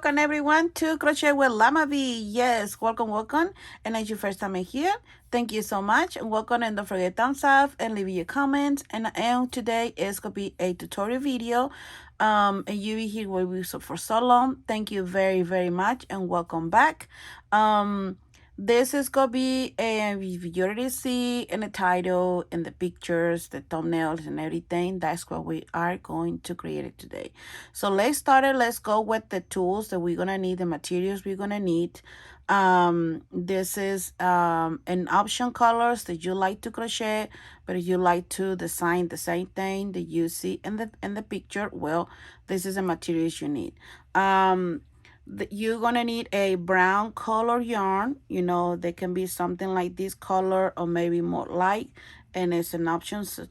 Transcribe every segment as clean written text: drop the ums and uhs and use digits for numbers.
welcome everyone to Crochet with Llama Bee. Yes, welcome. And if your first time here, thank you so much. And welcome, and don't forget thumbs up and leave your comments. And today is gonna be a tutorial video. And you be here with me for so long. Thank you very much and welcome back. This is gonna be, you already see in the title, in the pictures, the thumbnails and everything. That's what we are going to create it today. So let's start it. Let's go with the tools that we're gonna need, the materials we're gonna need. This is an option colors that you like to crochet, but if you like to design the same thing that you see in the picture, well, this is the materials you need. You're gonna need a brown color yarn. You know, they can be something like this color or maybe more light, and it's an option, so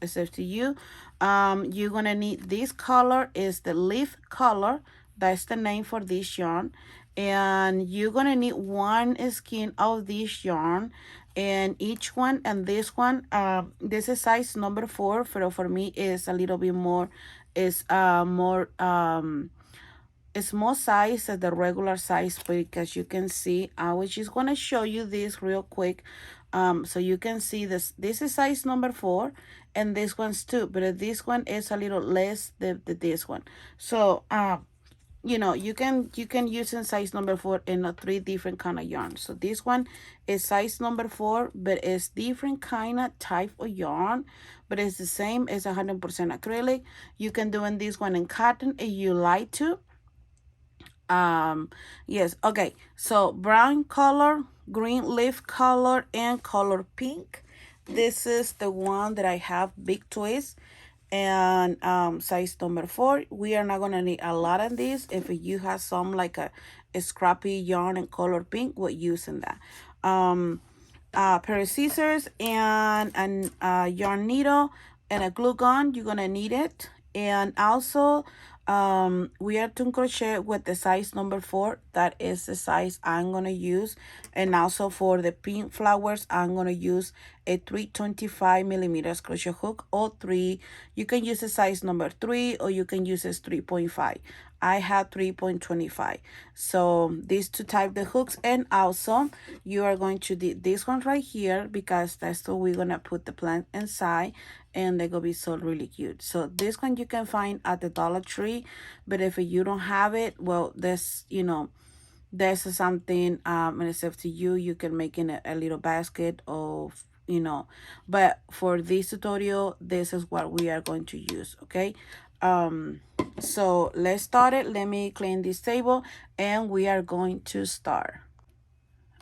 it's up to you. You're gonna need this color, is the leaf color. That's the name for this yarn. And you're gonna need one skein of this yarn, and each one, and this one, this is size number 4, but for me is a little bit more, is more small size than the regular size, because you can see, I was just going to show you this real quick, so you can see this is size number 4, and this one's too, but this one is a little less than this one. So you know, you can use in size number 4 in 3 different kind of yarns. So this one is size number 4, but it's different kind of type of yarn, but it's the same as 100% acrylic. You can do in this one in cotton if you like to. Yes, okay, so brown color, green leaf color, and color pink. This is the one that I have, big twist, and size number 4. We are not gonna need a lot of this. If you have some like a scrappy yarn and color pink, we're using that. Pair of scissors and yarn needle and a glue gun. You're gonna need it. And also we are to crochet with the size number 4. That is the size I'm gonna use. And also for the pink flowers, I'm gonna use a 325 millimeters crochet hook, or 3. You can use a size number 3, or you can use this 3.5. I have 3.25. So these two type the hooks. And also you are going to do this one right here, because that's what we're gonna put the plant inside, and they're gonna be so really cute. So this one you can find at the Dollar Tree, but if you don't have it, well, this, you know, this is something, and it's up to you. You can make in a little basket of, you know, but for this tutorial, this is what we are going to use. Okay, so let's start it. Let me clean this table, and we are going to start.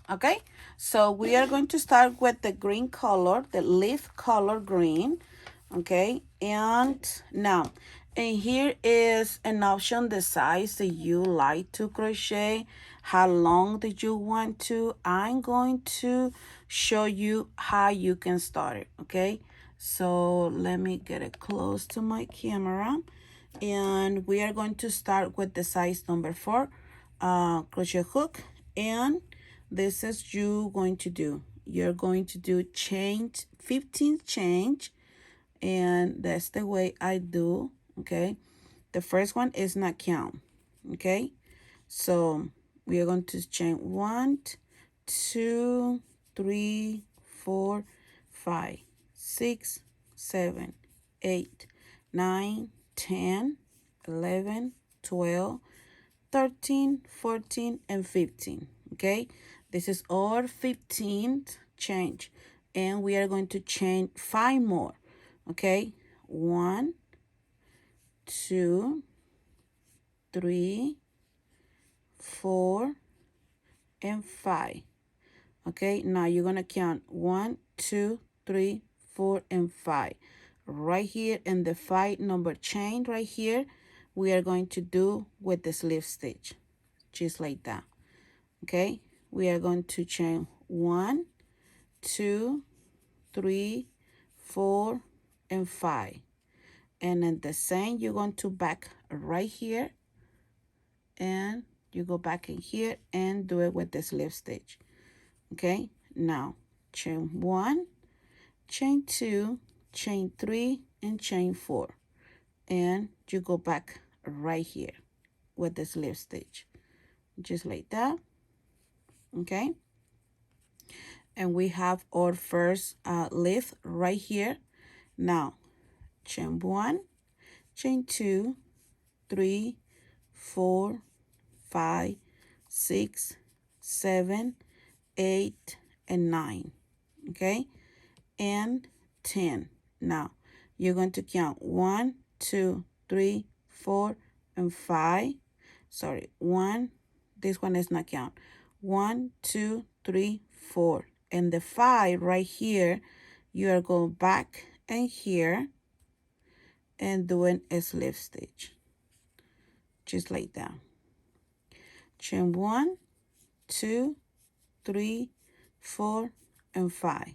Okay, so we are going to start with the green color, the leaf color green. Okay, and now, and here is an option, the size that you like to crochet, how long that you want to. I'm going to show you how you can start it. Okay, so let me get it close to my camera, and we are going to start with the size number 4 crochet hook. And this is you going to do, you're going to do chain 15 change, and that's the way I do. Okay, the first one is not count. Okay, so we are going to chain 1, 2, 3, 4, 5, 6, 7, 8, 9, 10, 11, 12, 13, 14, and 15. Okay, this is our 15th change, and we are going to chain 5 more. Okay, 1, 2, 3, 4, and 5. Okay, now you're gonna count 1, 2, 3, 4, and 5 right here in the 5 number chain right here. We are going to do with the slip stitch, just like that. Okay, we are going to chain 1, 2, 3, 4, and 5, and then the same, you're going to back right here, and you go back in here and do it with the slip stitch. Okay, now chain 1, chain 2, chain 3, and chain 4, and you go back right here. with the slip stitch, just like that. Okay, and we have our first leaf right here. Now chain 1, chain 2, 3, 4, 5, 6, 7, 8, and 9. Okay, and 10. Now you're going to count 1, 2, 3, 4, and 5. Sorry, this one is not count. 1, 2, 3, 4, and the 5 right here, you are going back and here and doing a slip stitch, just like that. Chain 1, 2, 3, 4, and 5,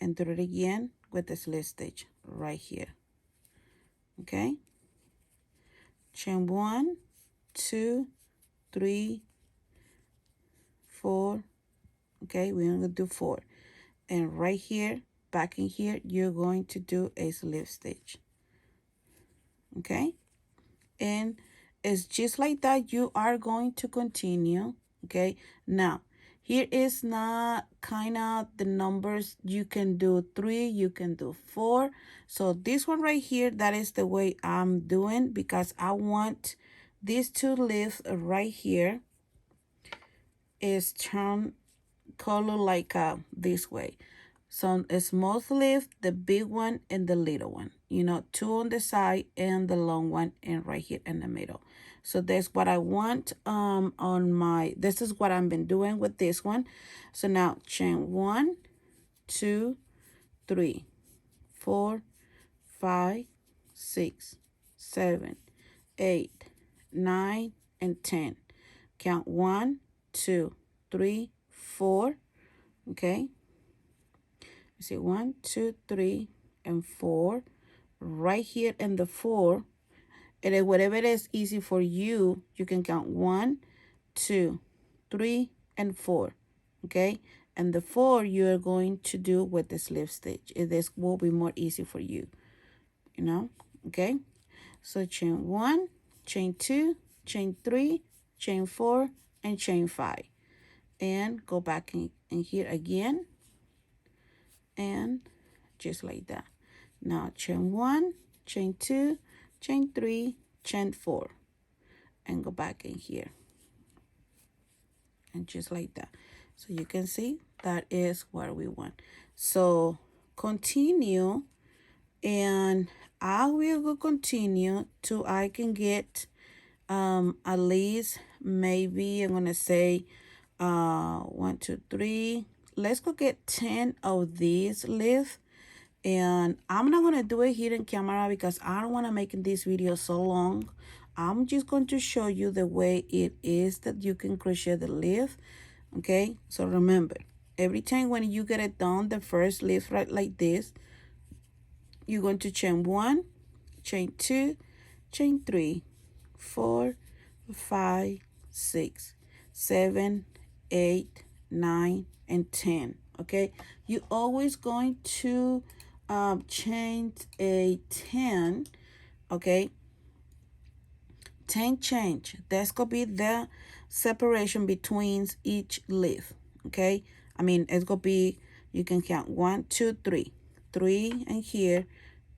and do it again with the slip stitch right here. Okay, chain 1, 2, 3, 4. Okay, we're gonna do 4, and right here, back in here, you're going to do a slip stitch. Okay, and it's just like that. You are going to continue. Okay, now here is not kind of the numbers. You can do 3, you can do 4. So this one right here, that is the way I'm doing, because I want these two leaves right here is turn color like this way. So a small leaf, the big one, and the little one. You know, 2 on the side and the long one, and right here in the middle. So that's what I want on my, this is what I've been doing with this one. So now chain 1, 2, 3, 4, 5, 6, 7, 8, 9, and 10. Count 1, 2, 3, 4. Okay, you see 1, 2, 3, and 4 right here in the 4. And whatever it is easy for you, you can count 1, 2, 3, and 4. Okay, and the 4 you're going to do with the slip stitch. This will be more easy for you, you know. Okay, so chain 1, chain 2, chain 3, chain 4, and chain 5, and go back in here again, and just like that. Now chain 1, chain 2, chain 3, chain 4, and go back in here, and just like that. So you can see that is what we want. So continue, and I will go continue till I can get at least, maybe I'm gonna say 1, 2, 3. Let's go get 10 of these leaves. And I'm not gonna do it here in camera because I don't want to make this video so long. I'm just going to show you the way it is that you can crochet the leaf. Okay, so remember, every time when you get it done, the first leaf right like this, you're going to chain 1, chain 2, chain 3, 4, 5, 6, 7, 8, 9, and 10. Okay, you always going to chain a 10. Okay, 10 change. That's gonna be the separation between each leaf. Okay, I mean, it's gonna be, you can count 1, 2, 3, 3 in here,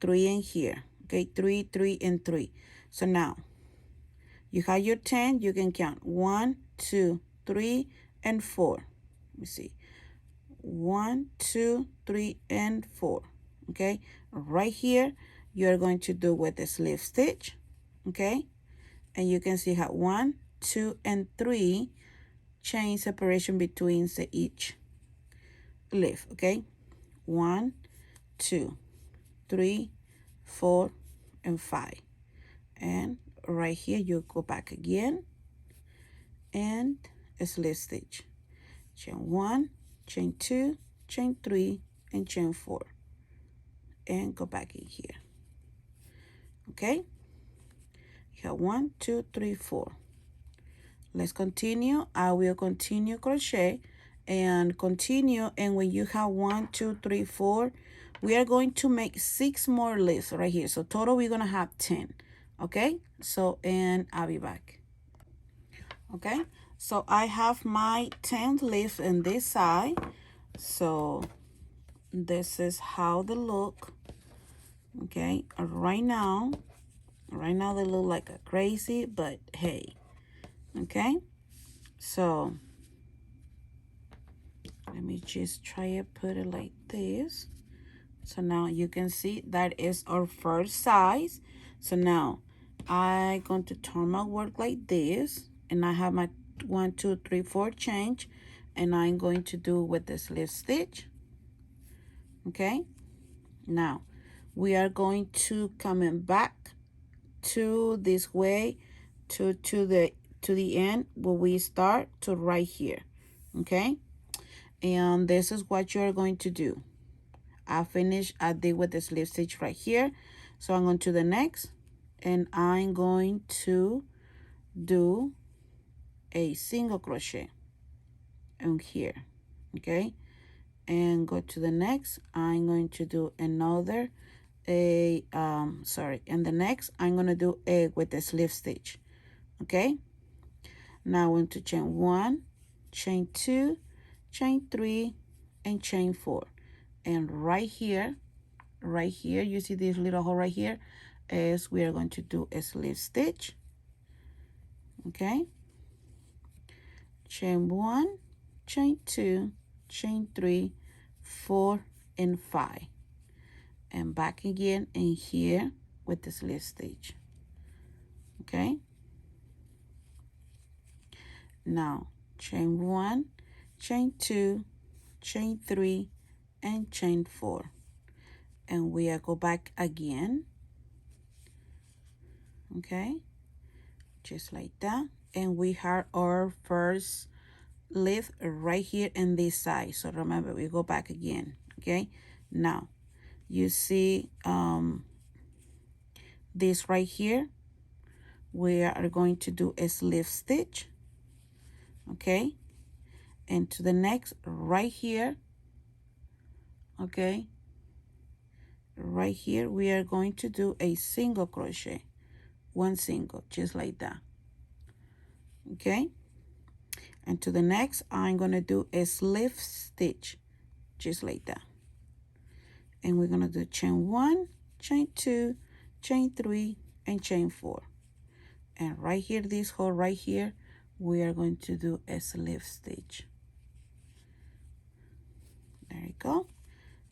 3 in here. Okay, 3, 3, and 3. So now you have your 10. You can count 1, 2, 3, and 4. Let me see, 1, 2, 3, and 4. Okay, right here you're going to do with the slip stitch. Okay, and you can see how 1, 2, and 3 chain separation between each leaf. Okay, 1, 2, 3, 4, and 5, and right here you go back again and a slip stitch, chain 1, chain 2, chain 3, and chain 4, and go back in here. Okay, you have 1, 2, 3, 4. Let's continue. I will continue crochet and continue, and when you have 1, 2, 3, 4, we are going to make 6 more leaves right here. So total we're gonna have 10. Okay, so and I'll be back. Okay, so I have my 10th leaf in this side. So this is how they look. Okay, right now they look like a crazy, but hey. Okay, so let me just try to put it like this. So now you can see that is our first size. So now I'm going to turn my work like this, and I have my 1, 2, 3, 4 change, and I'm going to do with the slip stitch. Okay, now we are going to coming back to this way to the end where we start to right here. Okay, and this is what you're going to do. I did with the slip stitch right here, so I'm going to the next, and I'm going to do a single crochet in here. Okay, and go to the next. I'm going to do another and the next I'm going to do a with the slip stitch. Okay, now I'm going to chain 1, chain 2, chain 3, and chain 4, and right here you see this little hole right here, is we are going to do a slip stitch. Okay, chain 1, chain 2, chain 3, 4, and 5, and back again in here with the slip stitch. Okay, now chain 1, chain 2, chain 3, and chain 4, and we are go back again. Okay, just like that, and we have our first leaf right here in this side. So remember, we go back again. Okay, now you see this right here, we are going to do a slip stitch. Okay, and to the next right here. Okay, right here we are going to do a single crochet, 1 single, just like that. Okay, and to the next I'm going to do a slip stitch, just like that, and we're going to do chain 1, chain 2, chain 3, and chain 4, and right here, this hole right here, we are going to do a slip stitch. There you go.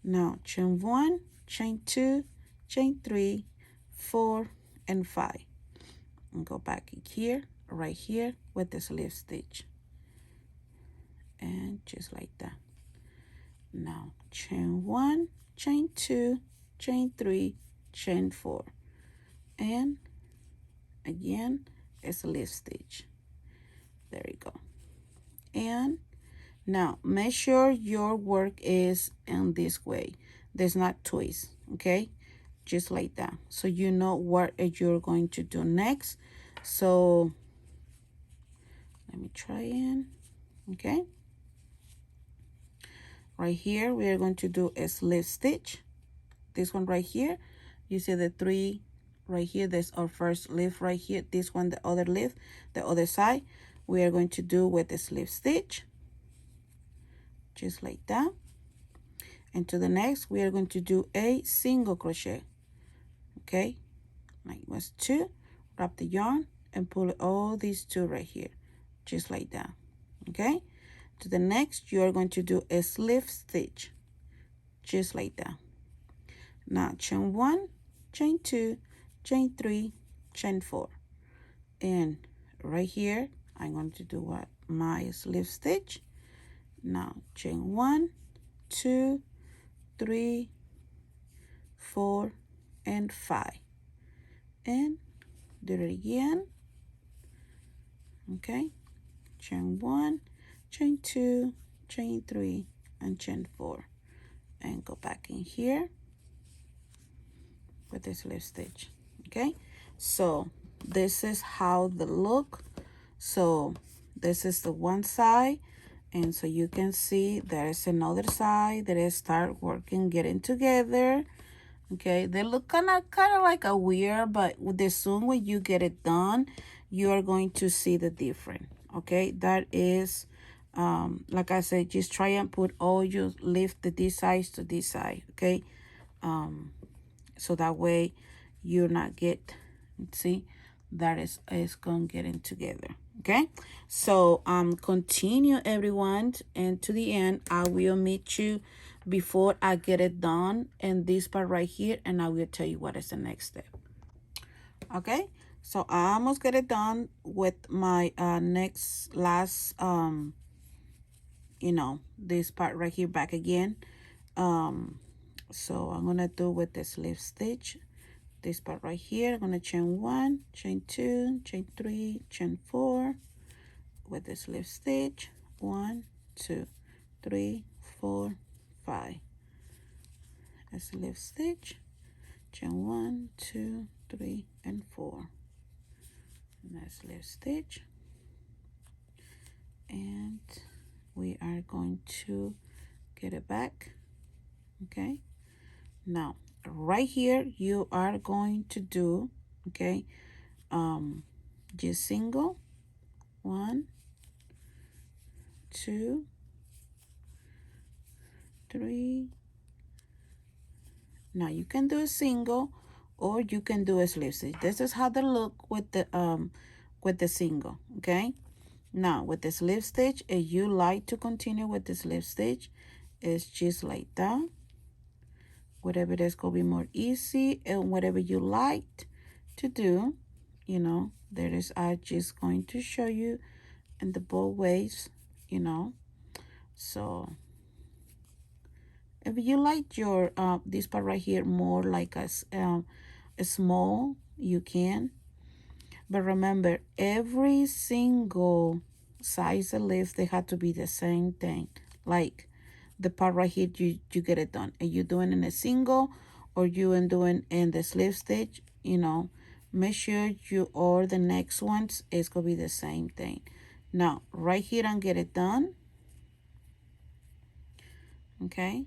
Now chain 1, chain 2, chain 3, 4, and 5, and go back here, right here with the slip stitch, and just like that. Now chain 1, chain 2, chain 3, chain 4, and again a slip stitch. There you go. And now make sure your work is in this way, there's not twists. Okay, just like that, so you know what you're going to do next. So let me try in. Okay, right here we are going to do a slip stitch. This one right here, you see the 3 right here, there's our first leaf right here. This one, the other leaf, the other side, we are going to do with the slip stitch, just like that. And to the next we are going to do a single crochet. Okay, like was 2, wrap the yarn and pull all these 2 right here, just like that. Okay, to the next you are going to do a slip stitch, just like that. Now chain 1, chain 2, chain 3, chain 4, and right here I'm going to do what, my slip stitch. Now chain 1, 2, 3, 4, and 5, and do it again. Okay, chain 1, chain 2, chain 3, and chain 4, and go back in here with the slip stitch. Okay, so this is how they look. So this is the one side, and so you can see there is another side that is start working, getting together. Okay, they look kind of like a weird, but the soon when you get it done, you are going to see the difference. Okay, that is like I said, just try and put all your lift the this side to this side. Okay, so that way you're not get, see, that is going to get in together. Okay, so continue everyone, and to the end I will meet you before I get it done in this part right here, and I will tell you what is the next step. Okay, so I almost get it done with my last you know, this part right here back again. So I'm gonna do with the slip stitch this part right here. I'm gonna chain 1, chain 2, chain 3, chain 4 with the slip stitch. 1, 2, 3, 4, 5. A slip stitch, chain 1, 2, 3, and 4. And a slip stitch, and we are going to get it back. Okay, now right here you are going to do, okay, just single 1, 2, 3. Now you can do a single or you can do a slip stitch. This is how they look with the single. Okay, now with the slip stitch, if you like to continue with the slip stitch, it's just like that. Whatever that's gonna be more easy, and whatever you like to do, you know, there is, I just going to show you in the both ways, you know. So if you like your this part right here more like a small, you can, but remember every single size of leaves, they have to be the same thing. Like the part right here, you get it done, and you doing in a single or you and doing in the slip stitch, you know, make sure you, or the next ones is gonna be the same thing. Now right here and get it done. Okay,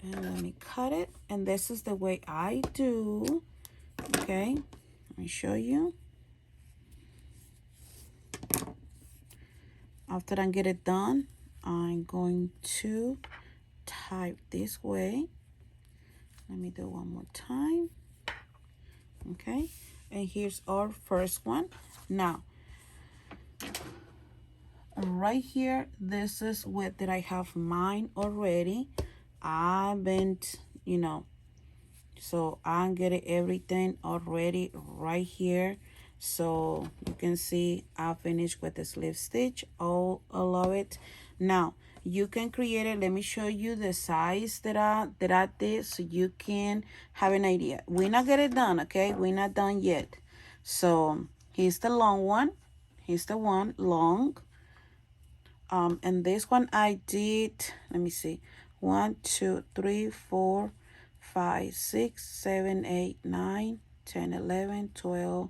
and let me cut it, and this is the way I do. Okay, let me show you. After I get it done, I'm going to type this way. Let me do one more time. Okay, and here's our first one. Now right here, this is what that I have mine already. I've been, you know, so I'm getting everything already right here. So you can see I finished with the slip stitch, all of it. Now you can create it. Let me show you the size that I did, so you can have an idea. We're not get it done, okay? We're not done yet. So here's the long one. Here's the one long. And this one I did, let me see, 1, 2, 3, 4, 5, 6, 7, 8, 9, 10, 11, 12,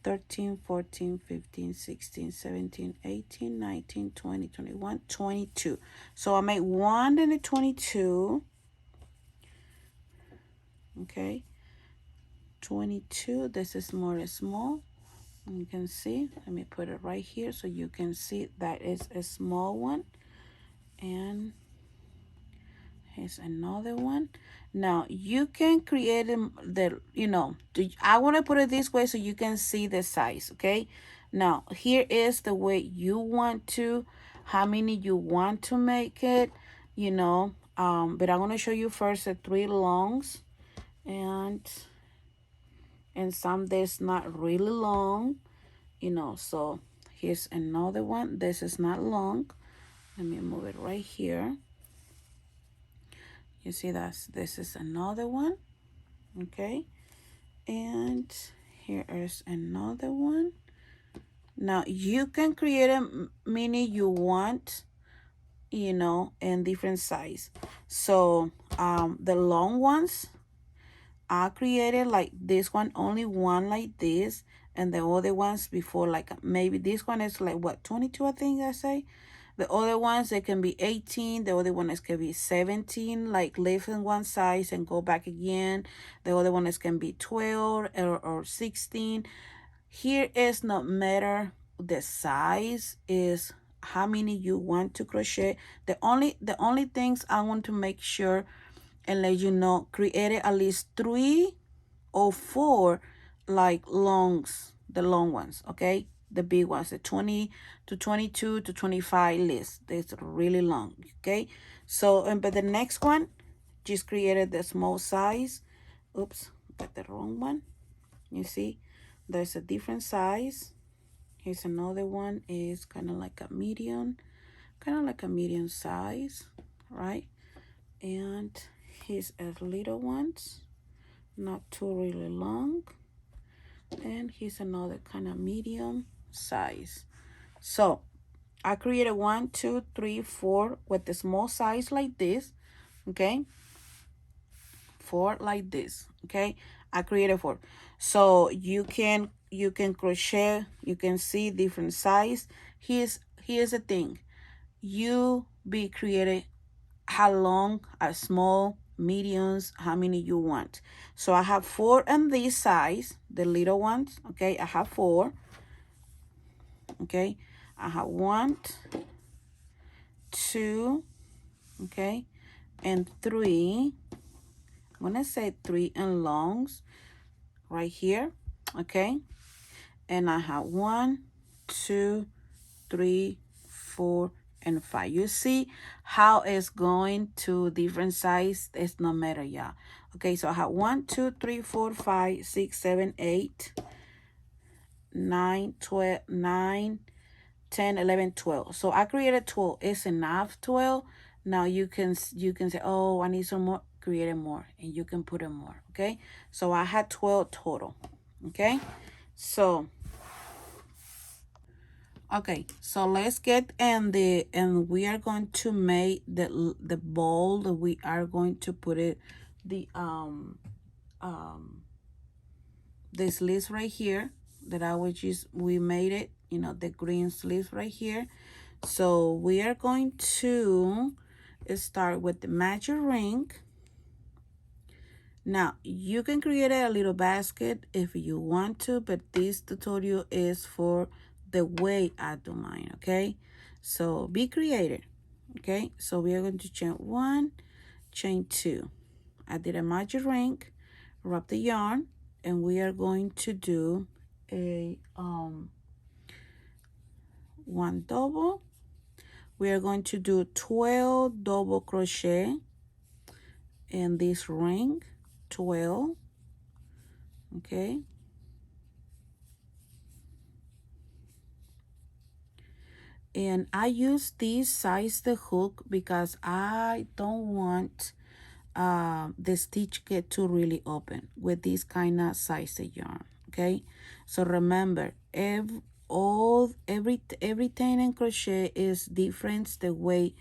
13, 14, 15, 16, 17, 18, 19, 20, 21, 22. So I made 1 and a 22. Okay, 22. This is more small. You can see, let me put it right here so you can see that is a small one. And here's another one. Now you can create the, you know, I want to put it this way so you can see the size. Okay, now here is the way you want to, how many you want to make it, you know. But I'm going to show you first the 3 longs, and some that's not really long, you know. So here's another one. This is not long. Let me move it right here. You see this is another one. Okay, and here is another one. Now you can create a mini you want, you know, in different size. So the long ones I created like this one, only one like this, and the other ones before, like maybe this one is like what, 22, I think I say. The other ones, they can be 18. The other one is can be 17, like lift in one size and go back again. The other one is can be 12 or 16. Here is not matter the size, is how many you want to crochet. The only things I want to make sure and let you know, create at least 3 or 4 like longs, the long ones, okay? The big ones, the 20 to 22 to 25 list. That's really long, okay? So, but the next one, just created the small size. Oops, got the wrong one. You see, there's a different size. Here's another one, is kind of like a medium size, right? And here's a little ones, not too really long. And here's another kind of medium size. So I created 1, 2, 3, 4 with the small size like this, okay? 4 like this, okay? I created 4. So you can crochet, you can see different size. Here's the thing, you be creating how long, a small, mediums, how many you want. So I have 4 in this size, the little ones, okay? I have 4, okay? I have 1, 2, okay? And 3. I'm gonna say 3 in longs right here, okay? And I have 1, 2, 3, 4, and 5. You see how it's going to different size? It's no matter, yeah. Okay, so I have 1, 2, 3, 4, 5, 6, 7, 8, 9, 12, 9, 10, 11, 12. So I created 12. It's enough, 12. Now you can say, oh, I need some more. Create more, and you can put in more, okay? So I had 12 total, okay? So okay, so let's get and we are going to make the ball that we are going to put it the sleeves right here that I was just, we made it, you know, the green sleeves right here. So we are going to start with the magic ring. Now you can create a little basket if you want to, but this tutorial is for the way I do mine, okay? So be creative, okay? So we are going to chain 1, chain 2. I did a magic ring, wrap the yarn, and we are going to do a 1 double. We are going to do 12 double crochet in this ring, 12, okay? And I use this size the hook because I don't want the stitch get to really open with this kind of size of yarn, okay? So remember, everything in crochet is different. The way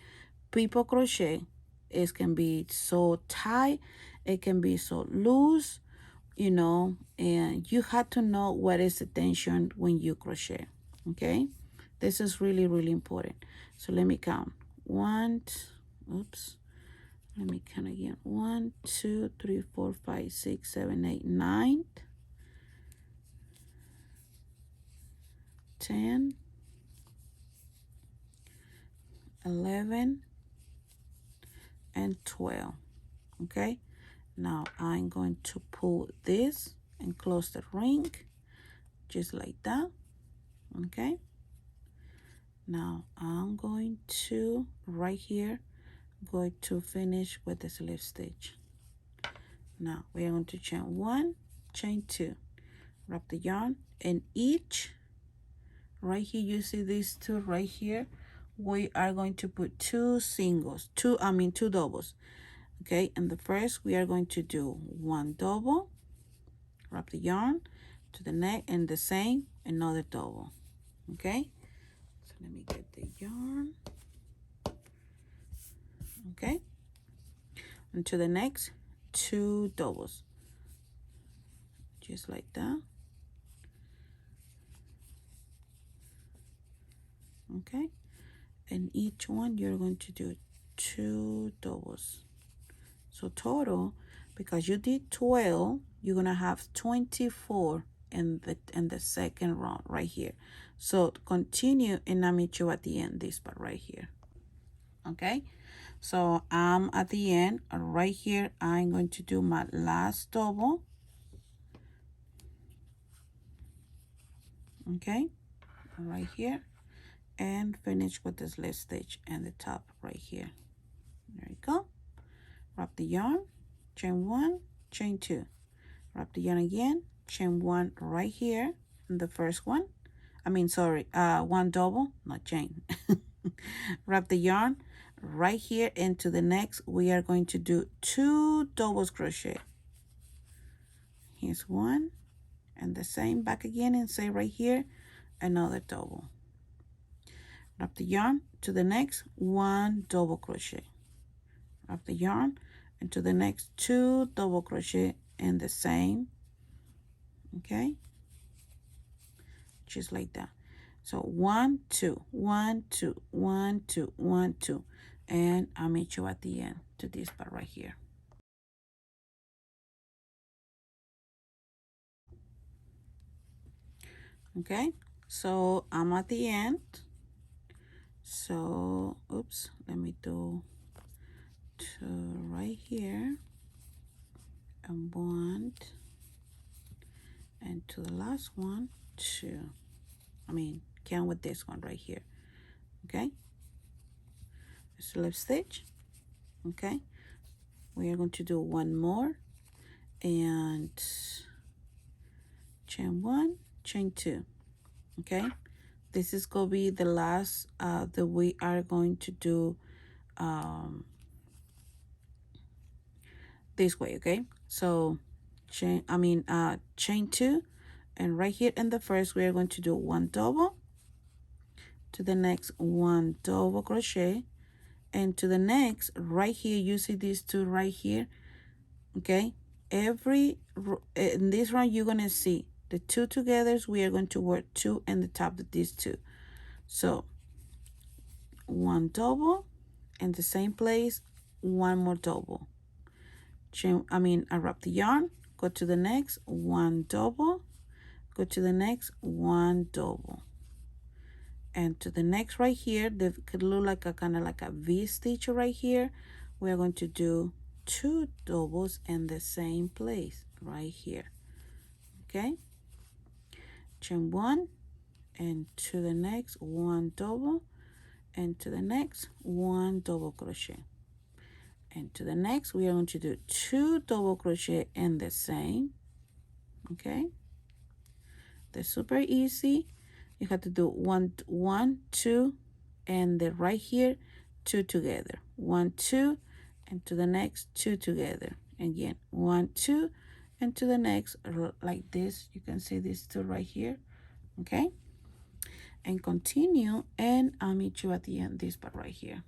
people crochet, it can be so tight, it can be so loose, you know, and you have to know what is the tension when you crochet, okay? This is really, really important. So let me count. 1, oops. Let me count again. 1, 2, 3, 4, 5, 6, 7, 8, 9, 10, 11, and 12. Okay. Now I'm going to pull this and close the ring just like that. Okay. Now I'm going to right here going to finish with the slip stitch. Now we're going to chain 1, chain 2, wrap the yarn, and each right here, you see these 2 right here, we are going to put 2 singles, 2 doubles, okay? And the first we are going to do 1 double, wrap the yarn to the neck, and the same, another double, okay? So let me get the yarn, okay? And to the next 2 doubles, just like that. Okay, and each one you're going to do 2 doubles. So total, because you did 12, you're gonna have 24 in the second round right here. So continue, and I'll meet you at the end, this part right here. Okay, so I'm at the end right here. I'm going to do my last double. Okay, right here, and finish with the slip stitch and the top right here. There you go. Wrap the yarn, chain 1, chain 2, wrap the yarn again, chain 1 right here in the first one. I mean, sorry, 1 double, not chain. Wrap the yarn right here into the next. We are going to do 2 doubles crochet. Here's 1, and the same back again, and say right here another double. Wrap the yarn to the next, 1 double crochet. Wrap the yarn into the next 2 double crochet in the same. Okay, just like that. So 1 2 1 2 1 2 1 2, and I'll meet you at the end to this part right here. Okay, so I'm at the end. So oops, let me do 2 right here, and 1, and to the last one 2. I mean, count with this one right here. Okay, slip stitch. Okay, we are going to do 1 more, and chain 1, chain 2. Okay, this is gonna be the last that we are going to do this way. Okay, so chain 2, and right here in the first we are going to do 1 double, to the next 1 double crochet, and to the next right here you see these 2 right here. Okay, in this round you're gonna see the 2 together. We are going to work 2 in the top of these 2. So 1 double in the same place, 1 more double. I wrap the yarn, go to the next, 1 double, go to the next, 1 double, and to the next right here that could look like a kind of like a V stitch right here. We're going to do 2 doubles in the same place right here. Okay, chain 1, and to the next 1 double, and to the next 1 double crochet, and to the next we are going to do 2 double crochet in the same. Okay, they're super easy. You have to do 1 1 2, and then right here 2 together, 1 2, and to the next 2 together again, 1 2, and to the next like this. You can see these 2 right here. Okay, and continue, and I'll meet you at the end, this part right here.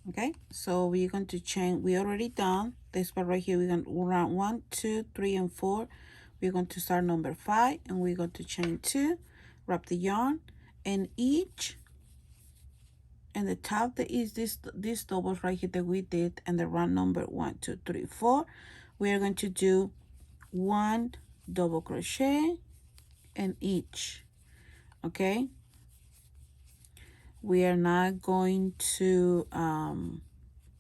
Okay, so we're going to chain. We already done this part right here. We're going to run 1 2 3 and 4. We're going to start number 5, and we're going to chain 2, wrap the yarn, and each and the top that is these doubles right here that we did, and the round number 1 2 3 4. We are going to do 1 double crochet in each. Okay, we are not going to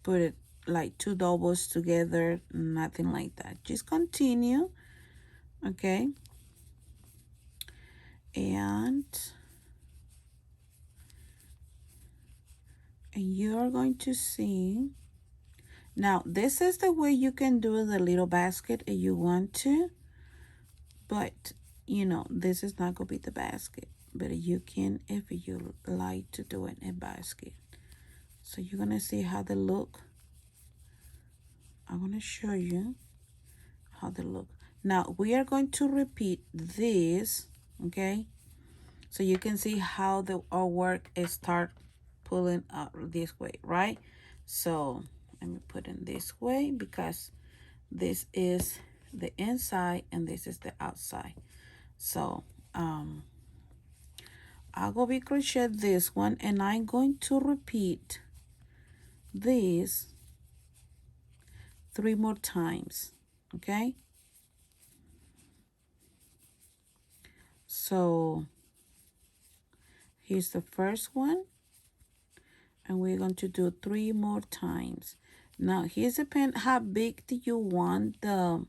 put it like 2 doubles together, nothing like that. Just continue. Okay, and you're going to see now. This is the way you can do the little basket if you want to, but you know this is not gonna be the basket, but you can if you like to do it in basket. So you're gonna see how they look. I'm gonna show you how they look. Now we are going to repeat this. Okay, so you can see how our work is start pulling up this way, right? So let me put in this way because this is the inside and this is the outside. So I'll go be crochet this one and I'm going to repeat this 3 more times. Okay, so here's the first one and we're going to do 3 more times. Now here's depend how big do you want the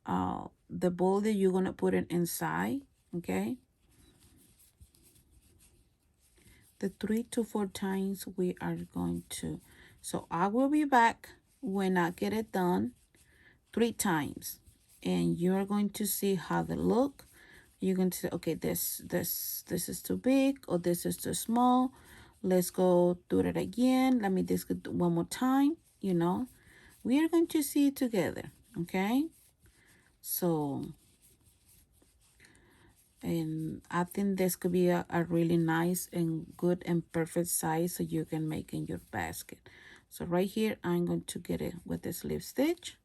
ball that you're gonna put it inside. Okay, the 3 to 4 times we are going to. So I will be back when I get it done 3 times and you're going to see how they look. You're going to say, okay, this is too big or this is too small. Let's go do it again. Let me just do one more time. You know, we are going to see it together. Okay, so and I think this could be a really nice and good and perfect size so you can make in your basket. So right here I'm going to get it with the slip stitch.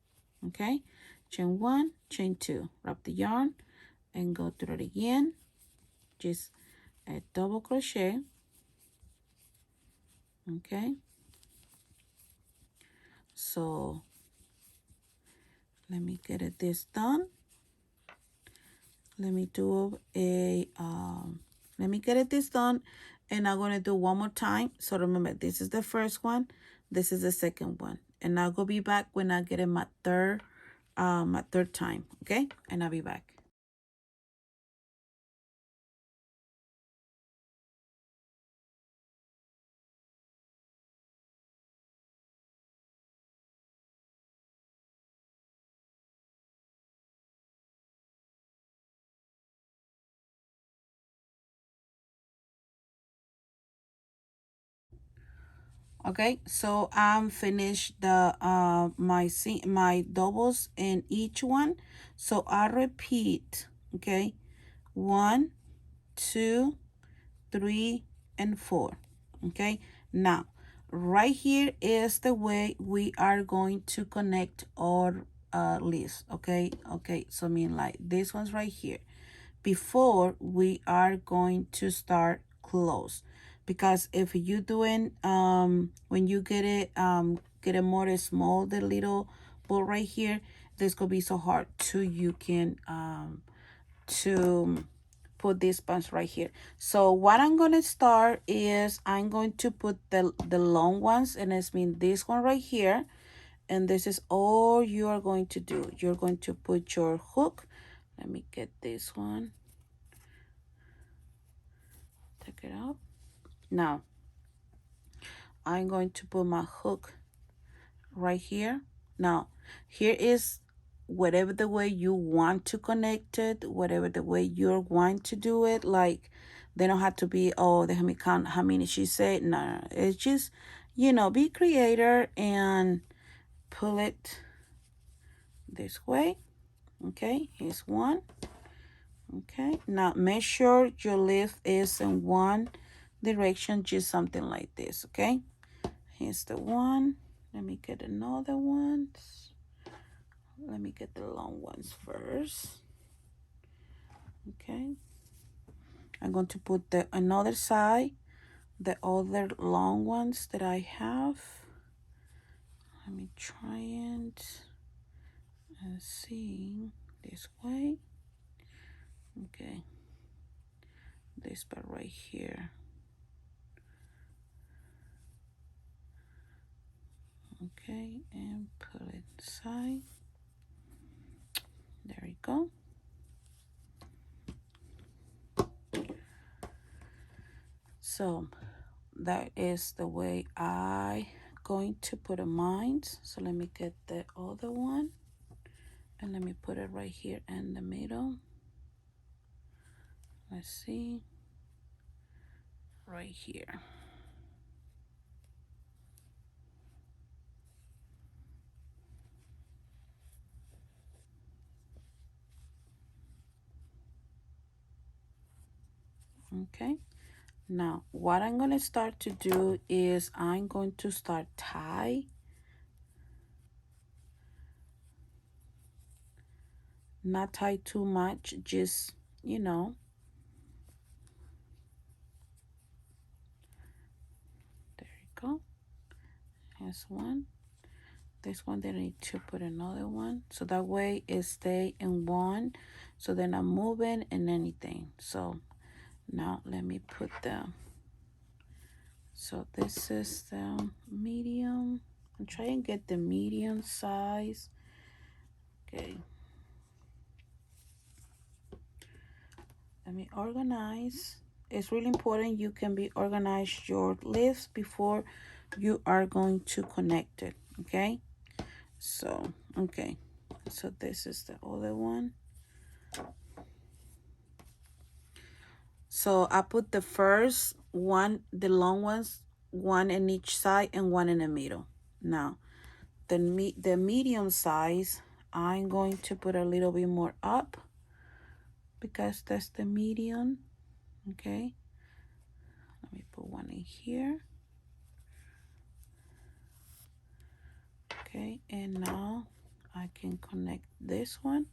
Okay, chain 1, chain 2, wrap the yarn and go through it again. Just a double crochet. Okay, so let me get it this done. Let me do a let me get it this done and I'm gonna do one more time. So remember, this is the first one, this is the second one, and I'll go be back when I get in my third time. Okay, and I'll be back. Okay, so I'm finished the my doubles in each one. So I repeat. Okay, 1, 2, 3, and 4. Okay, now right here is the way we are going to connect our list. Okay, so I mean like this one's right here before we are going to start close, because if you doing when you get it more small, the little ball right here, this could be so hard to you can to put this bunch right here. So what I'm gonna start is I'm going to put the long ones, and it's mean this one right here, and this is all you are going to do. You're going to put your hook. Let me get this one. Take it out. Now I'm going to put my hook right here. Now here is whatever the way you want to connect it, whatever the way you're going to do it. Like they don't have to be, oh, let me count how many she said. No, it's just, you know, be creator and pull it this way. Okay, here's one. Okay, now make sure your lift is in one direction, just something like this. Okay, here's the one. Let me get another one. Let me get the long ones first. Okay, I'm going to put the another side, the other long ones that I have. Let me try and see this way. Okay, this part right here. Okay, and pull it aside. There we go. So that is the way I going to put a mine. So let me get the other one and let me put it right here in the middle. Let's see, right here. Okay, now what I'm going to start to do is I'm going to start tie. not tie too much, just, you know. There you go. Here's one. This one, they need to put another one, so that way it stay in one, so they're not moving and anything. So now let me put them. So this is the medium. I'm trying to get the medium size. Okay. Let me organize. It's really important you can be organized your leaves before you are going to connect it. Okay. So, okay. So this is the other one. So I put the first one, the long ones, one in each side and one in the middle. Now, the medium size, I'm going to put a little bit more up because that's the medium. Okay. Let me put one in here. Okay, and now I can connect this one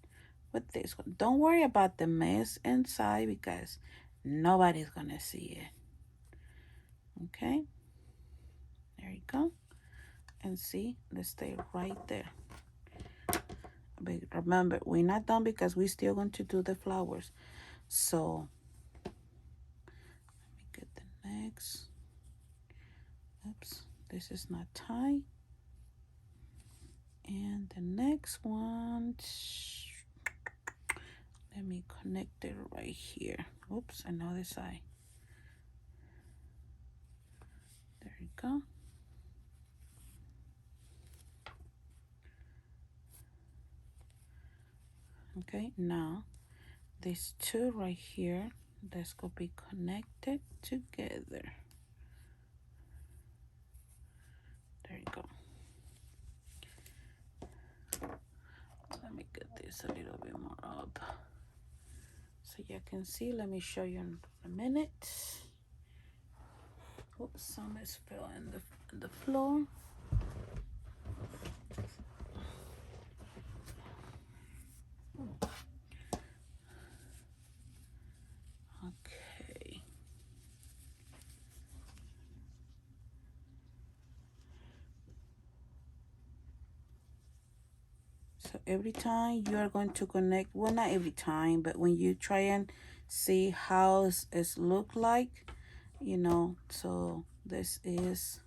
with this one. Don't worry about the mess inside because nobody's gonna see it. Okay, there you go. And see, let's stay right there. But remember, we're not done because we're still going to do the flowers. So let me get the next. Oops, this is not tied. And the next one, let me connect it right here. Oops, another side. There you go. Okay, now these two right here, that's gonna be connected together. There you go. Let me get this a little bit more up so you can see. Let me show you in a minute. Oops, some is fell in the floor. Okay. So every time you are going to connect, well, not every time, but when you try and see how it look like, you know, so this is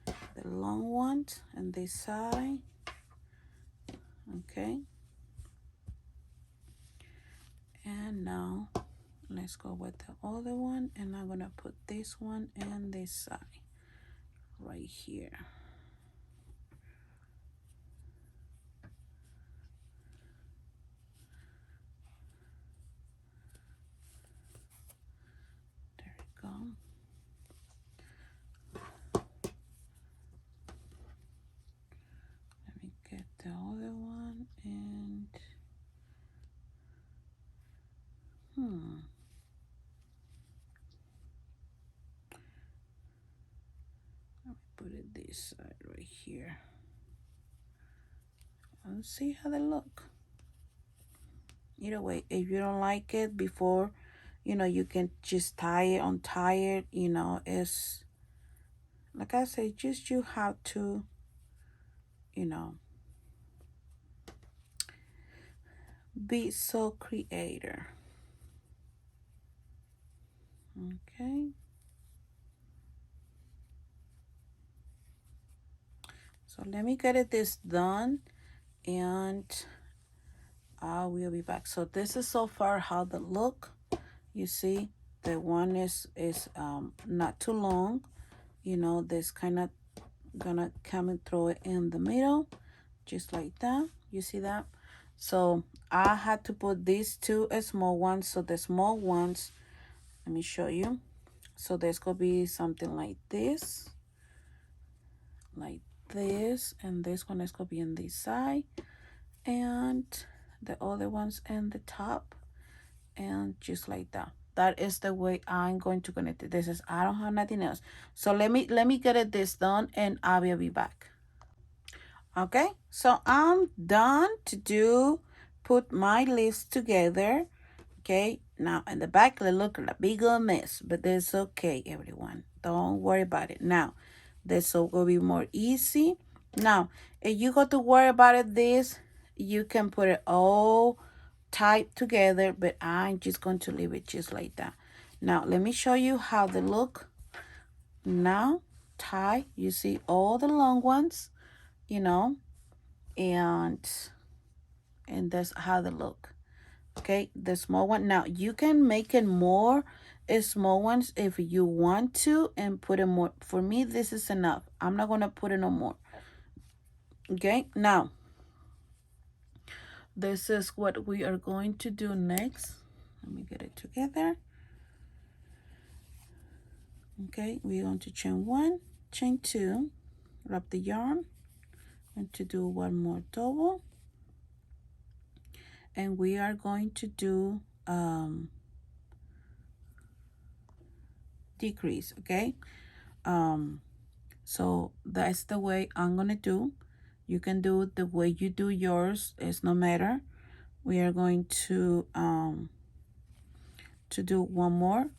the long one and this side. Okay. And now let's go with the other one, and I'm gonna put this one and this side right here. There we go. Let me get the other one, and let me put it this side right here. Let's see how they look. Either way, if you don't like it before, you know, you can just tie it, untie it, you know. It's like I say, just you have to, you know, be so creative. Okay. So let me get this done, and I will be back. So this is so far how the look. You see, the one is not too long. You know, this kind of gonna come and throw it in the middle, just like that. You see that? So I had to put these two small ones. So the small ones, let me show you. So there's gonna be something like this, and this one is gonna be on this side, and the other ones in the top, and just like that. That is the way I'm going to connect it. This is, I don't have nothing else. So let me get this done, and I will be back. Okay, so I'm done to do put my leaves together. Okay, now in the back they look like a big old mess, but that's okay, everyone. Don't worry about it. Now, this will be more easy. Now, if you got to worry about it, this, you can put it all tied together, but I'm just going to leave it just like that. Now, let me show you how they look. Now, tie, you see all the long ones, you know, and that's how they look. Okay, the small one. Now you can make it more small ones if you want to and put it more. For me, this is enough. I'm not gonna put it no more. Okay, now this is what we are going to do next. Let me get it together. Okay, we're going to chain one, chain two, wrap the yarn, and to do one more double, and we are going to do decrease. Okay, so that's the way I'm gonna do. You can do it the way you do yours, it's no matter. We are going to do one more.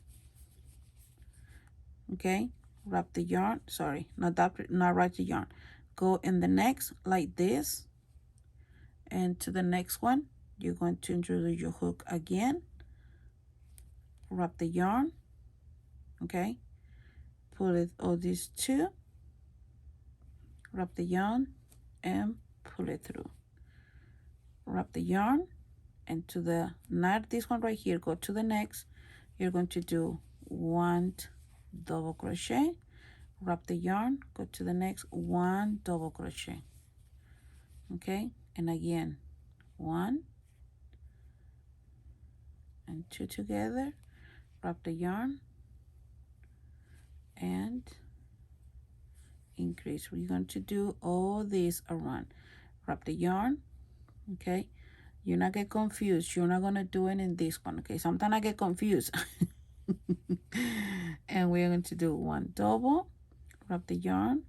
Okay, wrap the yarn, sorry, not wrap the yarn, go in the next like this, and to the next one you're going to introduce your hook again, wrap the yarn. Okay, pull it all these two, wrap the yarn and pull it through, wrap the yarn, and to the, not this one right here, go to the next. You're going to do one double crochet, wrap the yarn, go to the next, one double crochet. Okay, and again, one and two together, wrap the yarn and increase. We're going to do all this around, wrap the yarn. Okay, you're not get confused, you're not going to do it in this one. Okay, sometimes I get confused. And we're going to do one double, wrap the yarn,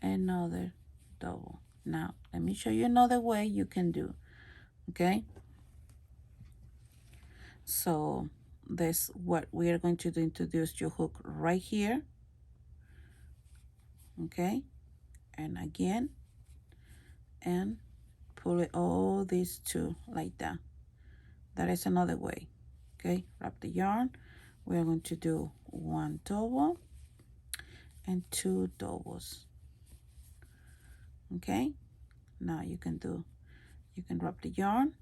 another double. Now let me show you another way you can do. Okay, so this what we are going to do, introduce your hook right here. Okay, and again, and pull it all these two like that. That is another way. Okay, wrap the yarn. We are going to do one double and two doubles. Okay, now you can wrap the yarn,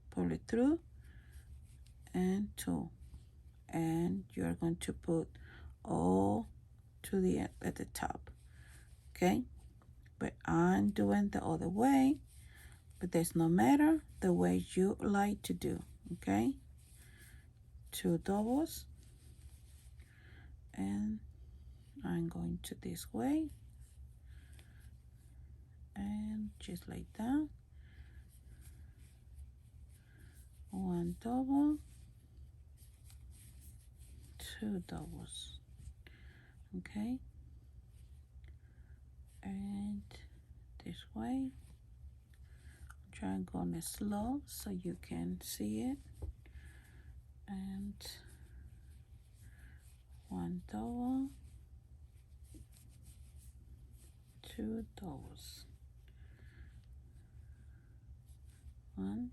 pull it through, and two, and you are going to put all to the end at the top. Okay, but I'm doing the other way, but there's no matter the way you like to do. Okay, two doubles, and I'm going to this way, and just like that, one double, two doubles. Okay, and this way, try and go on it slow so you can see it, and one double, two doubles, one,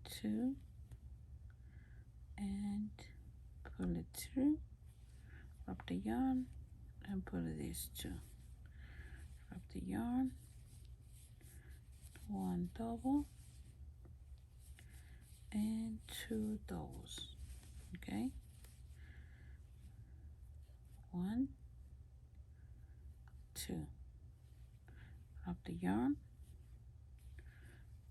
two, and pull it through, wrap the yarn and pull these two, wrap the yarn, one double and two doubles. Okay, one, two, wrap the yarn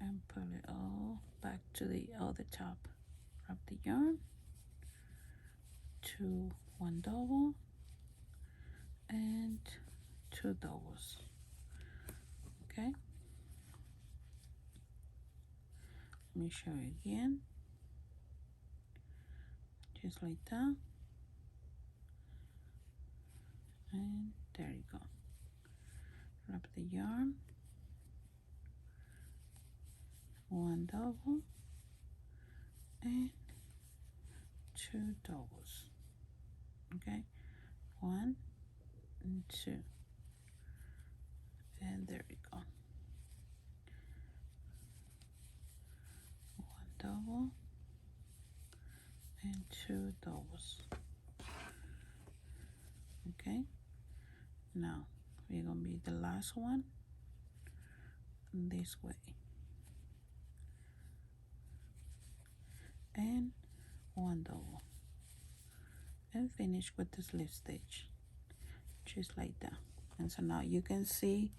and pull it all back to the other top, wrap the yarn, two, one double and two doubles. Okay, let me show you again, just like that, and there you go. Wrap the yarn, 1 double and 2 doubles. Okay, 1 and 2, and there we go. 1 double and 2 doubles. Okay, now we're gonna be the last one this way, and 1 double, and finish with the slip stitch, just like that. And so now you can see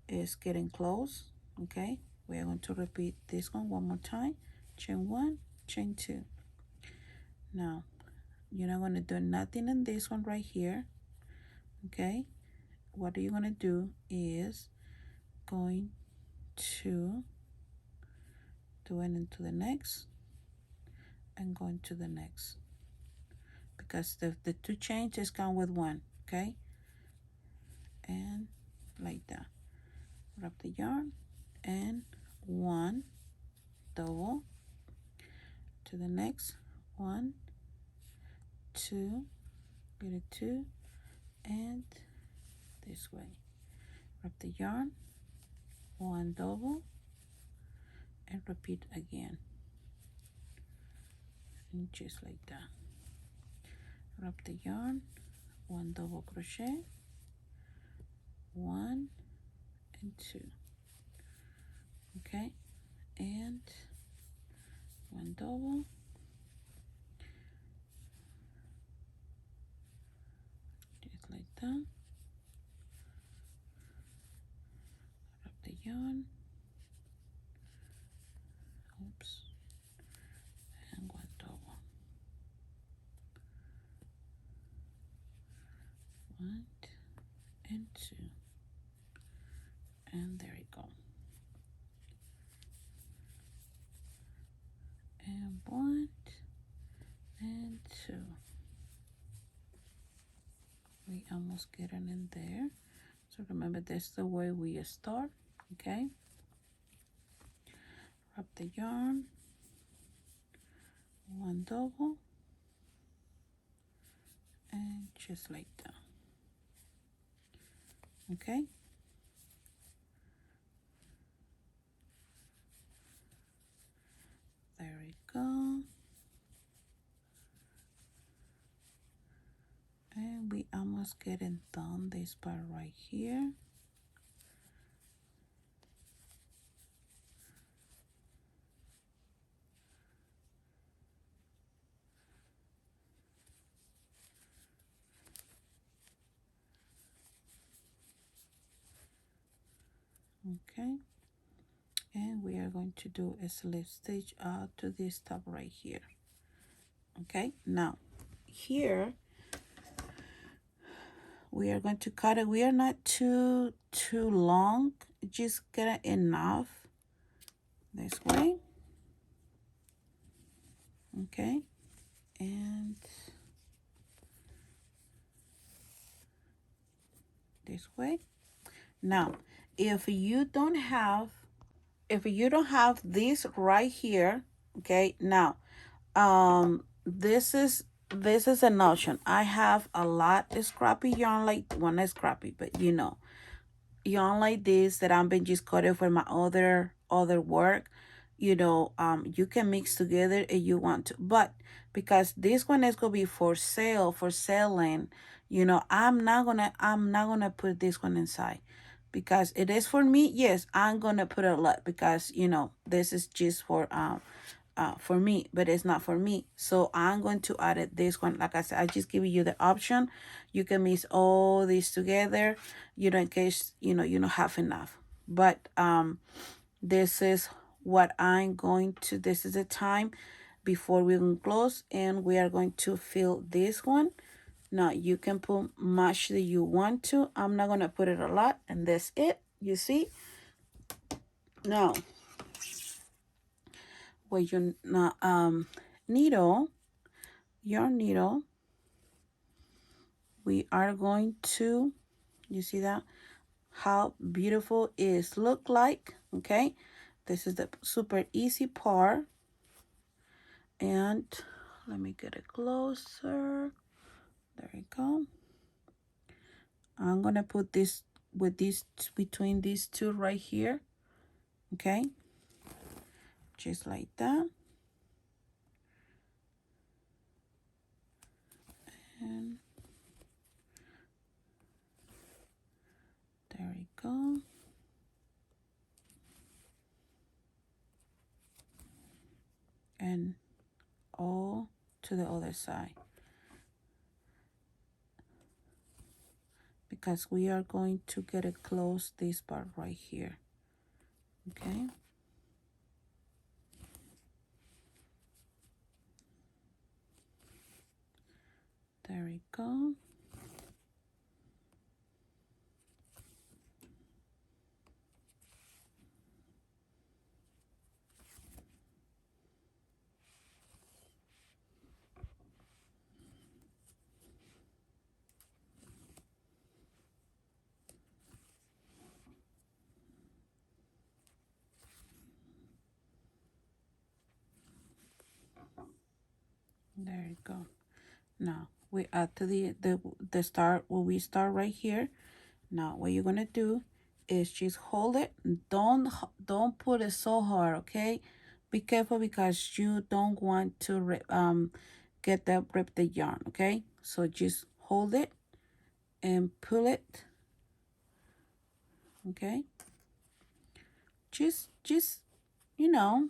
it's getting close. Okay, we are going to repeat this one more time. Chain 1, chain 2. Now you're not going to do nothing in this one right here. Okay, what you're going to do is going to do it into the next and going to the next, because the 2 chains is count with 1. Okay, and like that, wrap the yarn and 1 double to the next, 1, 2, get a 2, and this way, wrap the yarn, 1 double, and repeat again, and just like that, wrap the yarn, 1 double crochet, 1 and 2. Okay, and 1 double, just like that, wrap the yarn, oops, and 1 double, 1 and 2, and there you go, and 1 and 2. We almost get it in there. So remember, that's the way we start. Okay, wrap the yarn, 1 double, and just like that. Okay, there we go, and we almost getting done this part right here. Okay, and we are going to do a slip stitch to this top right here. Okay, now here we are going to cut it. We are not too long, just get enough this way. Okay, and this way. Now if you don't have this right here, okay, now this is an option. I have a lot of scrappy yarn, like, well, not scrappy, but you know, yarn like this that I've been just cutting for my other work. You know, you can mix together if you want to, but because this one is gonna be for sale, for selling, you know, I'm not gonna put this one inside, because it is for me. Yes, I'm gonna put a lot, because you know, this is just for me, but it's not for me. So I'm going to add it this one. Like I said, I just give you the option. You can mix all these together, you know, in case you know you don't have enough. But this is what I'm going to, this is the time before we can close, and we are going to fill this one. Now you can put much that you want to. I'm not gonna put it a lot, and that's it. You see. Now with your needle, your needle, we are going to, you see that, how beautiful it look like. Okay, This is the super easy part. And let me get it closer. There we go. I'm gonna put this with these between these two right here. Okay, just like that. And there we go. And all to the other side, because we are going to get it close this part right here. Okay, there we go. There you go. Now we add to the start where we start right here. Now what you're gonna do is just hold it. Don't put it so hard, okay? Be careful because you don't want to rip the yarn, okay? So just hold it and pull it, okay? Just you know,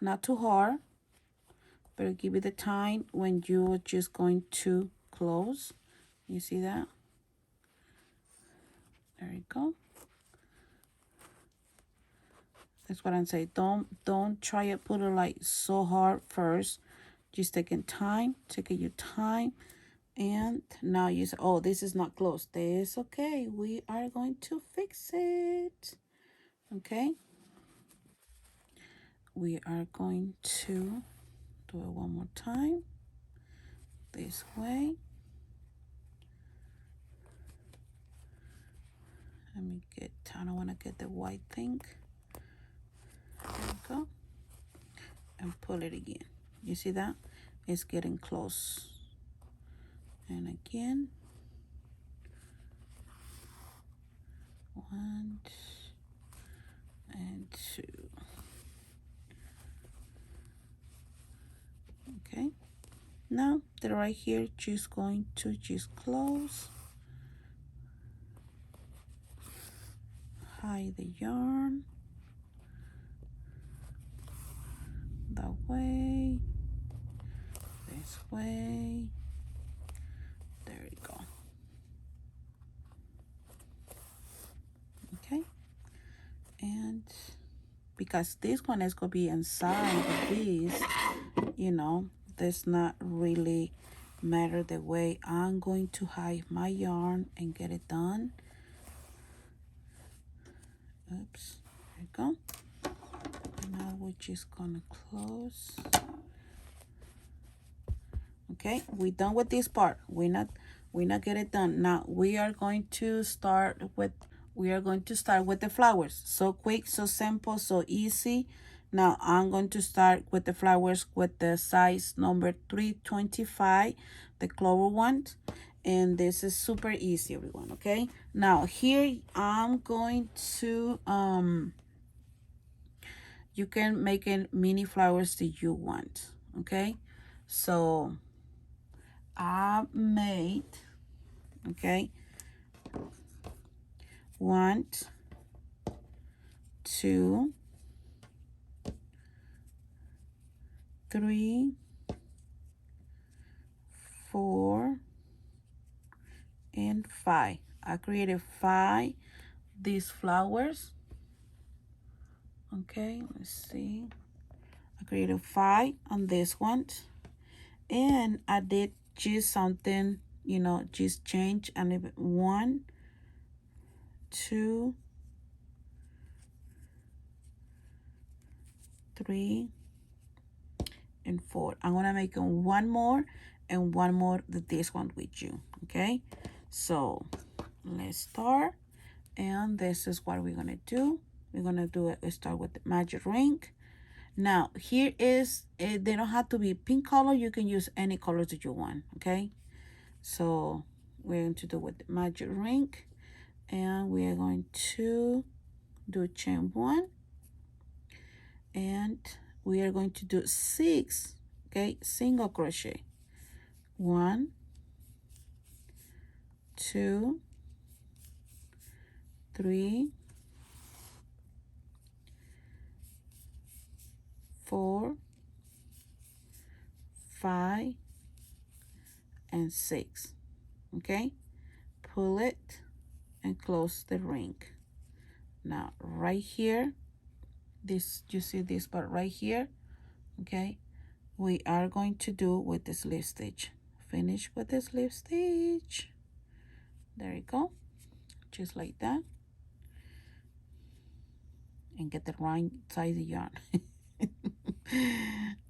not too hard, but give it the time when you're just going to close. You see that? There you go. That's what I'm saying. Don't try to put it like so hard first. Just taking your time. And now you say, oh, this is not close. This okay. We are going to fix it. Okay. We are going to do it one more time. This way. Let me get, I don't want to get the white thing. There we go. And pull it again. You see that? It's getting close. And again. 1 and 2. Okay. Now they're right here, just going to just close. Hide the yarn. That way. This way. There you go. Okay. And because this one is going to be inside of these, you know, does not really matter the way I'm going to hide my yarn and get it done. Oops, there you go. Now we're just gonna close. Okay, we're done with this part. We're not get it done. Now we are going to start with the flowers. So quick, so simple, so easy. Now I'm going to start with the flowers with the size number 325, the clover one. And this is super easy, everyone, okay? Now here I'm going to you can make it mini flowers that you want, okay? So I made, okay, 1, 2, 3, 4, and 5. I created 5 these flowers. Okay, let's see. I created 5 on this one, and I did just something, you know, just change a little bit. 1, 2, 3, and 4. I'm gonna make one more and one more this one with you. Okay, so let's start, and this is what we're gonna do. we're gonna do it. Start with the magic ring. Now here is they don't have to be pink color. You can use any colors that you want. Okay, so we're going to do with the magic ring, and we are going to do chain 1, and we are going to do 6, okay, single crochet. 1, 2, 3, 4, 5, and 6. Okay, pull it and close the ring. Now right here, this, you see this part right here, okay, we are going to do with the slip stitch. Finish with the slip stitch. There you go, just like that, and get the right size of yarn.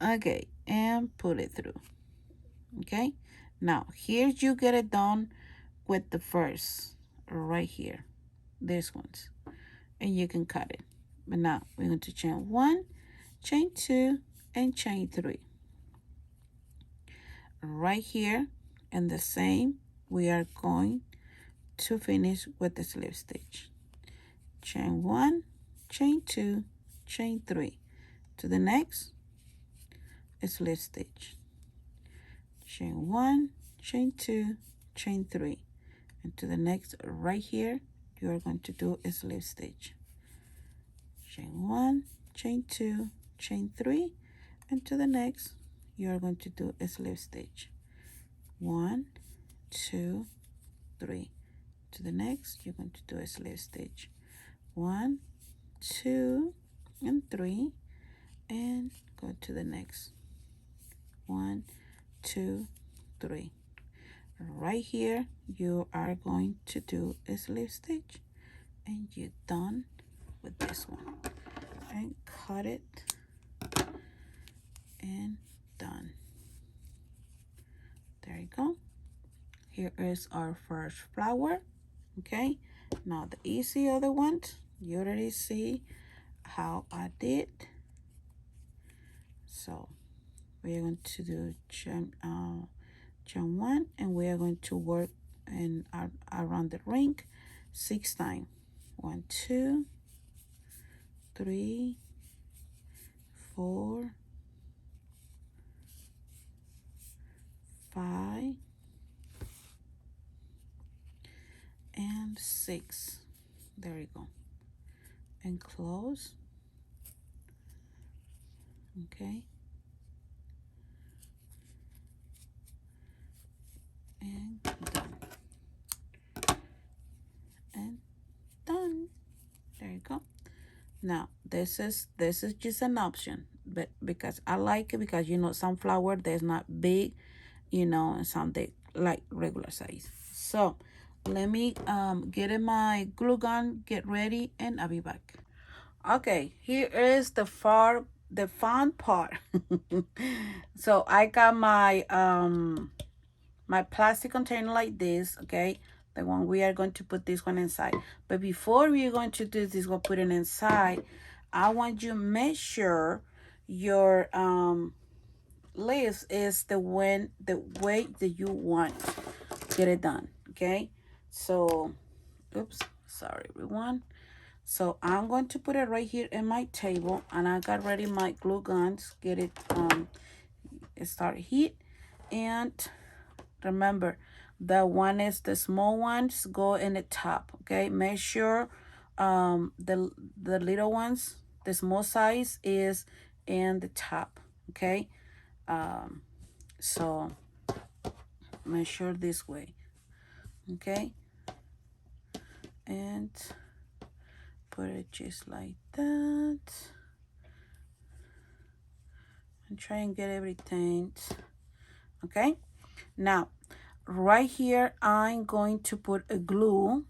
Okay, and pull it through. Okay, now here you get it done with the first right here, this ones, and you can cut it. But now we're going to chain 1, chain 2, and chain 3 right here, and the same we are going to finish with the slip stitch. Chain 1, chain 2, chain 3 to the next slip stitch. Chain 1, chain 2, chain 3, and to the next right here you are going to do a slip stitch. Chain 1, chain 2, chain 3, and to the next you are going to do a slip stitch. 1, 2, 3. To the next you're going to do a slip stitch. 1, 2, and 3, and go to the next. 1, 2, 3. Right here you are going to do a slip stitch, and you're done with this one, and cut it, and done. There you go. Here is our first flower. Okay, now the easy other ones, you already see how I did. So we are going to do chain 1, and we are going to work in around the ring 6 times. 1, 2, 3, 4, 5, and 6. There you go, and close. Okay, and done, and done. There you go. Now this is just an option, but because I like it, because you know some flower there's not big, you know, and some they like regular size. So let me get in my glue gun, get ready, and I'll be back. Okay, here is the fun part. So I got my my plastic container like this, okay, the one we are going to put this one inside. But before we are going to do this, we'll put it inside. I want you to make sure your lace is the way that you want. Get it done, okay? So oops, sorry everyone. So I'm going to put it right here in my table, and I got ready my glue guns. Get it start heat, and remember the one is the small ones go in the top. Okay, make sure the little ones, the small size, is in the top. Okay, so make sure this way. Okay, and put it just like that, and try and get everything. Okay, now right here I'm going to put a glue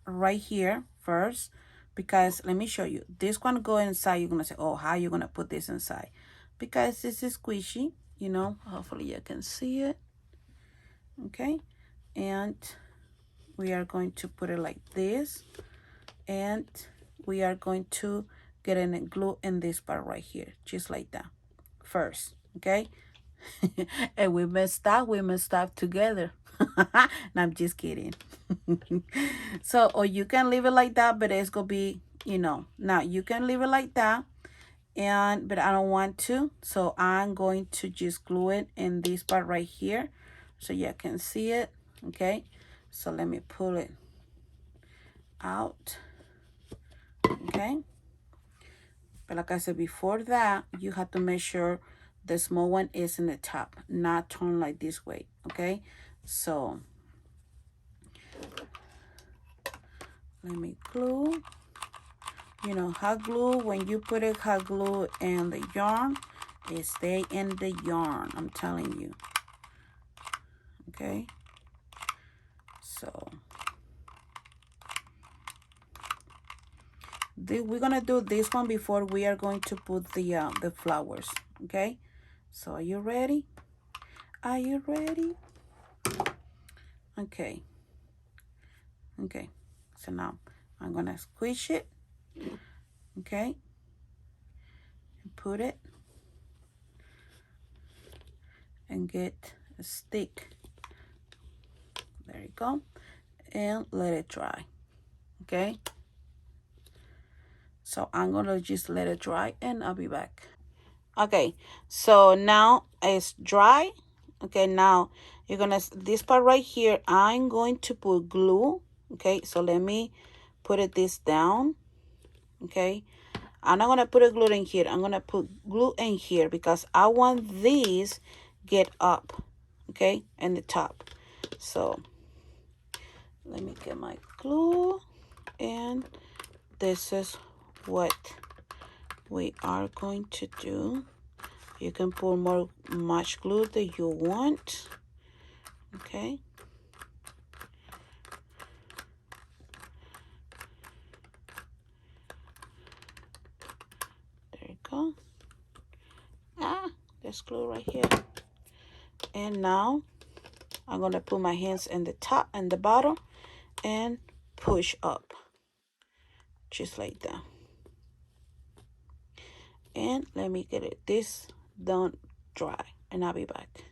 right here first, because let me show you, this one go inside. You're gonna say, oh, how you gonna put this inside? Because this is squishy, you know, hopefully you can see it. Okay, and we are going to put it like this, and we are going to get in and glue in this part right here, just like that first, okay? And we messed up together. No, I'm just kidding. So, or you can leave it like that, but it's gonna be, you know, now you can leave it like that, and but I don't want to, so I'm going to just glue it in this part right here so you can see it, okay? So let me pull it out, okay? But like I said before that, you have to make sure the small one is in the top, not turn like this way, okay? So let me glue. You know, hot glue, when you put it hot glue in the yarn, it stay in the yarn, I'm telling you, okay? So we're gonna do this one before we are going to put the flowers, okay? So are you ready? Are you ready? Okay. Okay. So now I'm gonna squish it, okay? And put it and get a stick. There you go. And let it dry, okay? So I'm gonna just let it dry and I'll be back. Okay, so now it's dry. Okay, now you're gonna, this part right here, I'm going to put glue. Okay, so let me put this down. Okay, I'm not gonna put a glue in here. I'm gonna put glue in here because I want these get up, okay, in the top. So let me get my glue, and this is what we are going to do. You can put much glue that you want, okay? There you go. There's glue right here. And now I'm gonna put my hands in the top and the bottom and push up, just like that. And let me get this done dry, and I'll be back.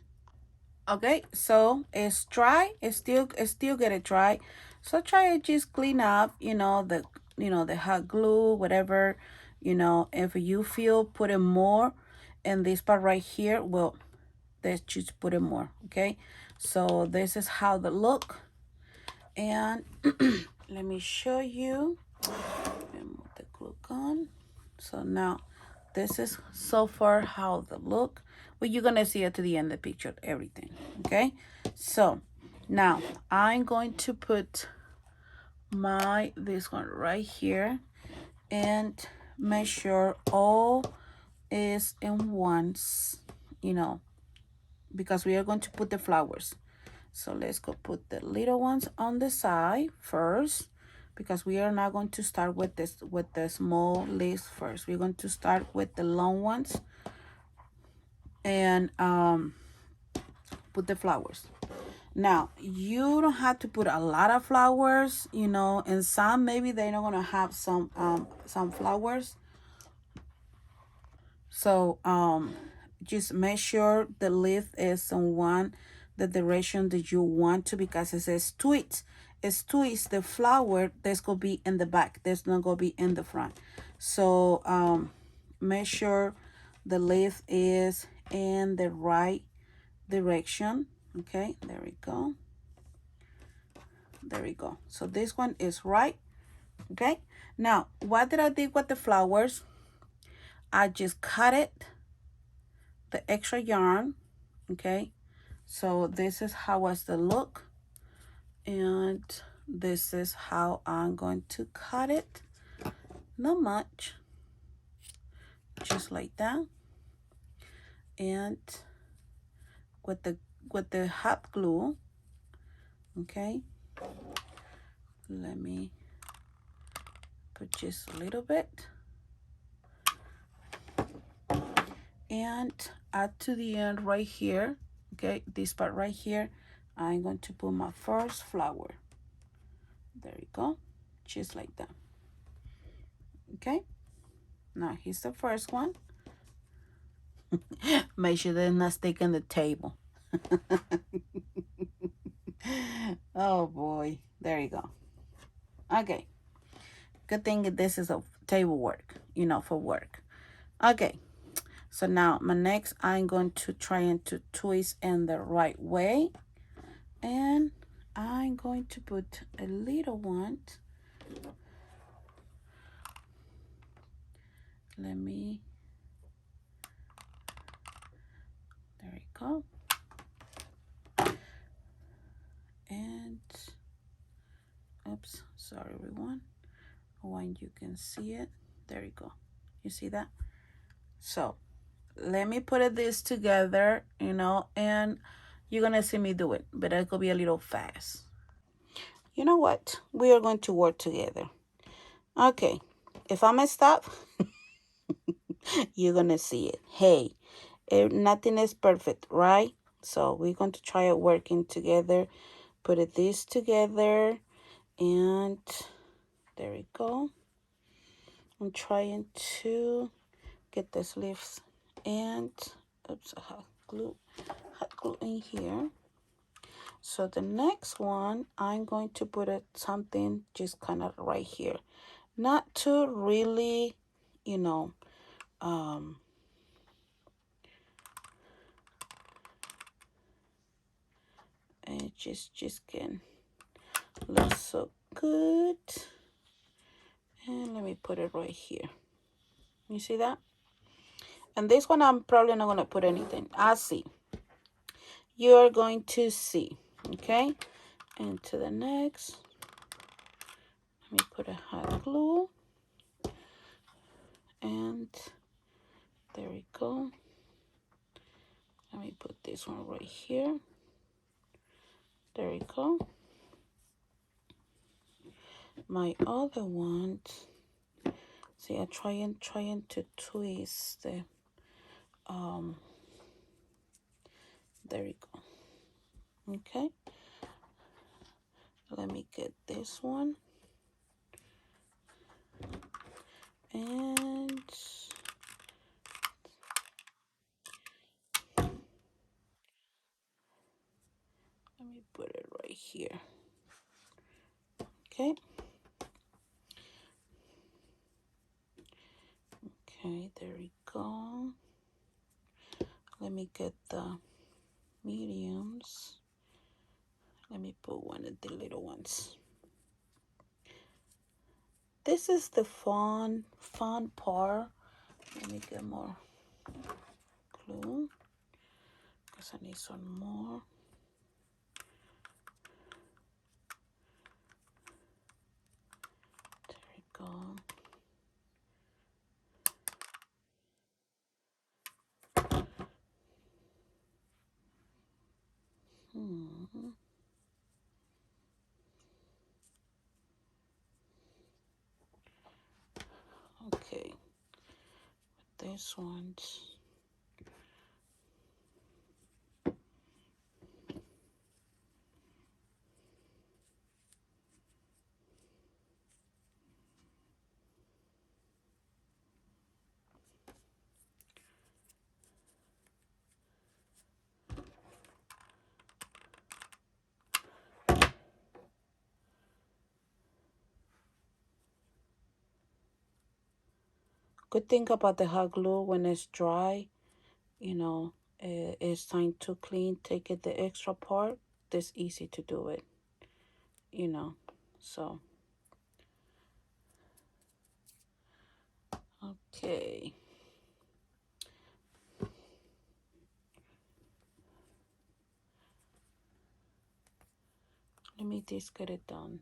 Okay, so it's dry. It's still get it dry. So try to just clean up, the hot glue, whatever, if you feel putting more in this part right here, well, let's just put it more, okay? So this is how they look. And let me show you. Remove the glue gun. So now this is so far how they look. Well, you're gonna see it to the end of the picture, everything, okay? So now I'm going to put this one right here and make sure all is in once, because we are going to put the flowers. So let's go put the little ones on the side first, because we are not going to start with the small leaves first. We're going to start with the long ones and put the flowers. Now you don't have to put a lot of flowers, and some maybe they're not gonna have some flowers. So just make sure the leaf is on the direction that you want to, because it says twist. It's twist the flower that's gonna be in the back. There's not gonna be in the front. So make sure the leaf is in the right direction. Okay, there we go. There we go. So this one is right. Okay, now what did I do with the flowers? I just cut it, the extra yarn, okay? So this is how was the look, and this is how I'm going to cut it. Not much, just like that. And with the hot glue, okay, let me put just a little bit and add to the end right here, okay, this part right here. I'm going to put my first flower. There you go, just like that. Okay, now here's the first one. Make sure they're not sticking the table. Oh boy, there you go. Okay, good thing this is a table work, you know, for work. Okay, so now my next, I'm going to try and to twist in the right way, and I'm going to put a little one. Let me, there we go. And oops, sorry everyone. When you can see it, there you go. You see that? So let me put this together, you know, and you're gonna see me do it, but it could be a little fast. You know what? We are going to work together. Okay, if I messed up, you're gonna see it. Hey, nothing is perfect, right? So we're going to try it working together. Put this together, and there we go. I'm trying to get the sleeves, and oops, I have glue in here. So the next one, I'm going to put it something just kind of right here, not too really, you know, and it just can look so good. And let me put it right here. You see that? And this one, I'm probably not gonna put anything. I'll see. You're going to see. Okay. And to the next, let me put a hot glue, and there we go. Let me put this one right here. There we go. My other one, see, I'm trying to twist the, there we go. Okay. Let me get this one. And let me put it right here. Okay. Okay, there we go. Let me get the mediums. Let me put one of the little ones. This is the fun part. Let me get more glue because I need some more. There we go. Okay, this one's. Good thing about the hot glue, when it's dry, you know, it's time to clean, take it the extra part. It's easy to do it, you know, so. Okay. Let me just get it done.